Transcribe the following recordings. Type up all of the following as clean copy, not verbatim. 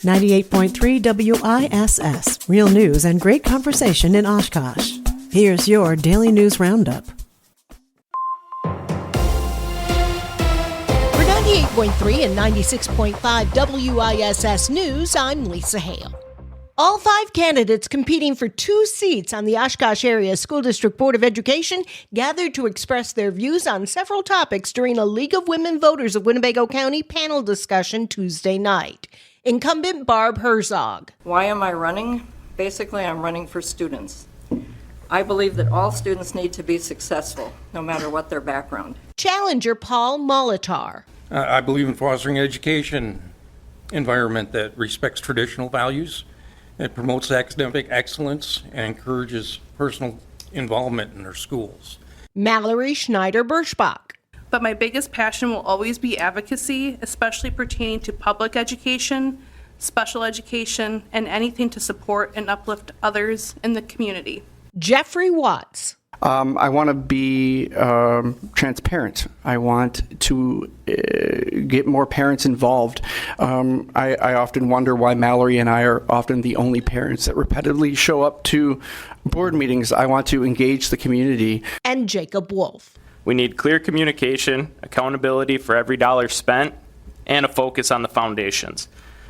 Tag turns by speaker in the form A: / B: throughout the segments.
A: 98.3 WISS. Real news and great conversation in Oshkosh. Here's your Daily News Roundup.
B: For 98.3 and 96.5 WISS News, I'm Lisa Hale. All 5 candidates competing for 2 seats on the Oshkosh Area School District Board of Education gathered to express their views on several topics during a League of Women Voters of Winnebago County panel discussion Tuesday night. Incumbent Barb Herzog.
C: Why am I running? Basically, I'm running for students. I believe that all students need to be successful, no matter what their background.
B: Challenger Paul Molitar.
D: I believe in fostering an education environment that respects traditional values. It promotes academic excellence and encourages personal involvement in their schools.
B: Mallory Schneider-Birschbach.
E: But my biggest passion will always be advocacy, especially pertaining to public education, special education, and anything to support and uplift others in the community.
B: Jeffrey Watts.
F: I want to be transparent. I want to get more parents involved. I often wonder why Mallory and I are often the only parents that repetitively show up to board meetings. I want to engage the community.
B: And Jacob Wolf.
G: We need clear communication, accountability for every dollar spent, and a focus on the foundations.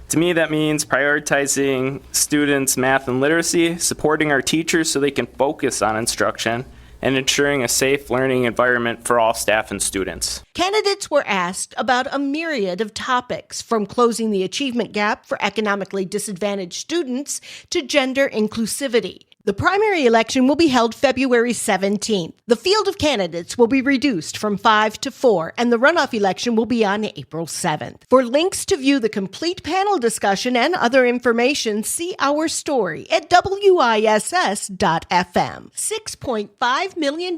G: To me, that means prioritizing students' math and literacy, supporting our teachers so they can focus on instruction, and ensuring a safe learning environment for all staff and students.
B: Candidates were asked about a myriad of topics, from closing the achievement gap for economically disadvantaged students to gender inclusivity. The primary election will be held February 17th. The field of candidates will be reduced from 5 to 4, and the runoff election will be on April 7th. For links to view the complete panel discussion and other information, see our story at WISS.FM. $6.5 million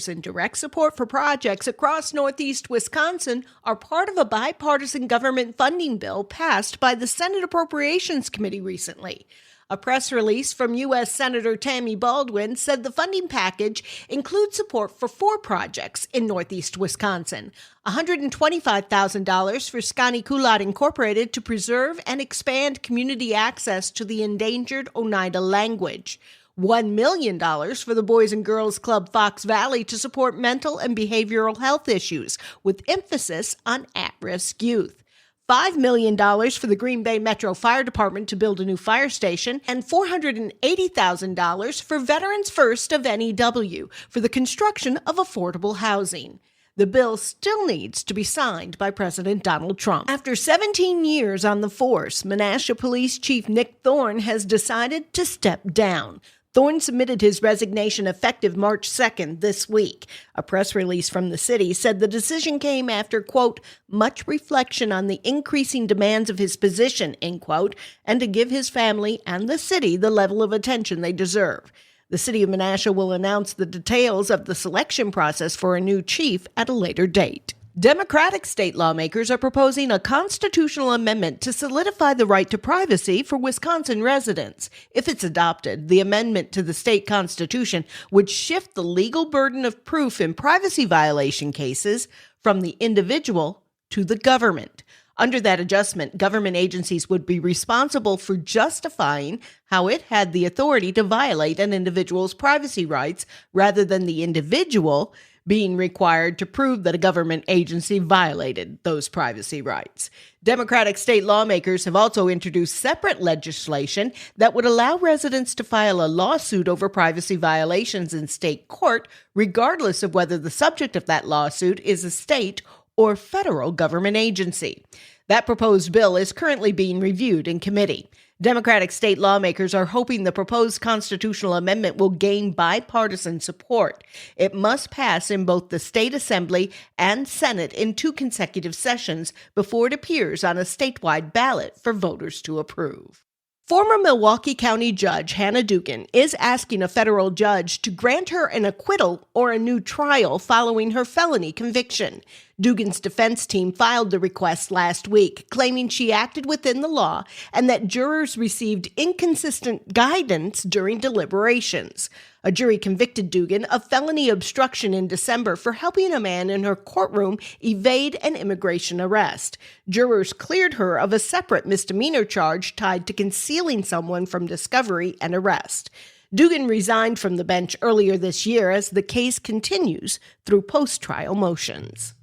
B: in direct support for projects across Northeast Wisconsin are part of a bipartisan government funding bill passed by the Senate Appropriations Committee recently. A press release from U.S. Senator Tammy Baldwin said the funding package includes support for 4 projects in Northeast Wisconsin. $125,000 for Sconnie-Cullott Incorporated to preserve and expand community access to the endangered Oneida language. $1 million for the Boys and Girls Club Fox Valley to support mental and behavioral health issues, with emphasis on at-risk youth. $5 million for the Green Bay Metro Fire Department to build a new fire station, and $480,000 for Veterans First of NEW for the construction of affordable housing. The bill still needs to be signed by President Donald Trump. After 17 years on the force, Menasha Police Chief Nick Thorne has decided to step down. Thorne submitted his resignation effective March 2nd this week. A press release from the city said the decision came after, quote, much reflection on the increasing demands of his position, end quote, and to give his family and the city the level of attention they deserve. The city of Menasha will announce the details of the selection process for a new chief at a later date. Democratic state lawmakers are proposing a constitutional amendment to solidify the right to privacy for Wisconsin residents. If it's adopted, the amendment to the state constitution would shift the legal burden of proof in privacy violation cases from the individual to the government. Under that adjustment, government agencies would be responsible for justifying how it had the authority to violate an individual's privacy rights rather than the individual being required to prove that a government agency violated those privacy rights. Democratic state lawmakers have also introduced separate legislation that would allow residents to file a lawsuit over privacy violations in state court, regardless of whether the subject of that lawsuit is a state or federal government agency. That proposed bill is currently being reviewed in committee. Democratic state lawmakers are hoping the proposed constitutional amendment will gain bipartisan support. It must pass in both the state assembly and Senate in 2 consecutive sessions before it appears on a statewide ballot for voters to approve. Former Milwaukee County Judge Hannah Dugan is asking a federal judge to grant her an acquittal or a new trial following her felony conviction. Dugan's defense team filed the request last week, claiming she acted within the law and that jurors received inconsistent guidance during deliberations. A jury convicted Dugan of felony obstruction in December for helping a man in her courtroom evade an immigration arrest. Jurors cleared her of a separate misdemeanor charge tied to concealing someone from discovery and arrest. Dugan resigned from the bench earlier this year as the case continues through post-trial motions.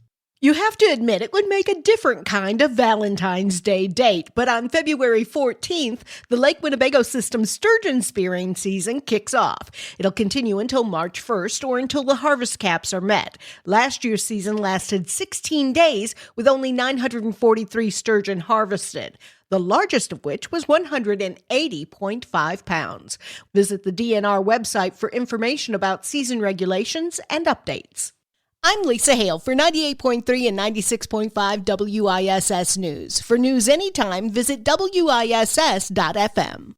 B: You have to admit it would make a different kind of Valentine's Day date, but on February 14th, the Lake Winnebago System sturgeon spearing season kicks off. It'll continue until March 1st or until the harvest caps are met. Last year's season lasted 16 days with only 943 sturgeon harvested, the largest of which was 180.5 pounds. Visit the DNR website for information about season regulations and updates. I'm Lisa Hale for 98.3 and 96.5 WISS News. For news anytime, visit WISS.FM.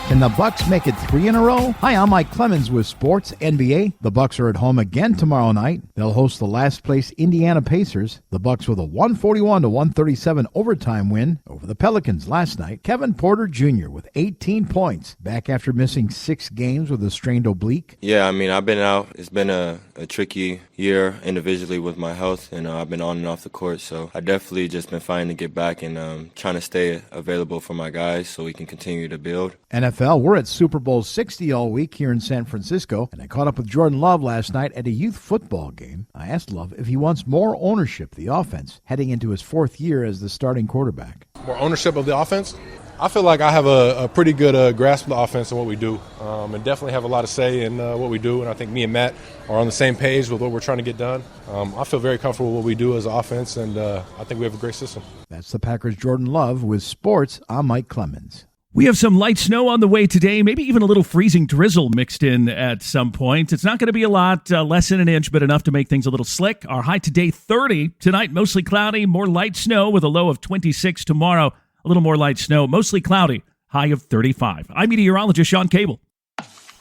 H: Can the Bucks make it 3 in a row? Hi, I'm Mike Clemens with Sports NBA. The Bucks are at home again tomorrow night. They'll host the last-place Indiana Pacers. The Bucks with a 141-137 overtime win over the Pelicans last night. Kevin Porter Jr. with 18 points, back after missing 6 games with a strained oblique.
I: Yeah, I mean, I've been out. It's been a tricky year individually with my health, and I've been on and off the court, so I definitely just been fighting to get back and trying to stay available for my guys so we can continue to build.
H: NFL, we're at Super Bowl 60 all week here in San Francisco, and I caught up with Jordan Love last night at a youth football game. I asked Love if he wants more ownership of the offense heading into his 4th year as the starting quarterback.
J: More ownership of the offense? I feel like I have a pretty good grasp of the offense and what we do, and definitely have a lot of say in what we do, and I think me and Matt are on the same page with what we're trying to get done. I feel very comfortable with what we do as an offense, and I think we have a great system.
H: That's the Packers' Jordan Love with Sports. I'm Mike Clemens.
K: We have some light snow on the way today, maybe even a little freezing drizzle mixed in at some point. It's not going to be a lot, less than an inch, but enough to make things a little slick. Our high today, 30. Tonight, mostly cloudy, more light snow with a low of 26 tomorrow. A little more light snow, mostly cloudy, high of 35. I'm meteorologist Sean Cable.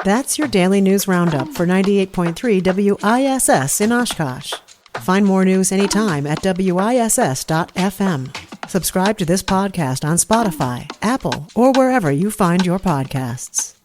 A: That's your daily news roundup for 98.3 WISS in Oshkosh. Find more news anytime at WISS.FM. Subscribe to this podcast on Spotify, Apple, or wherever you find your podcasts.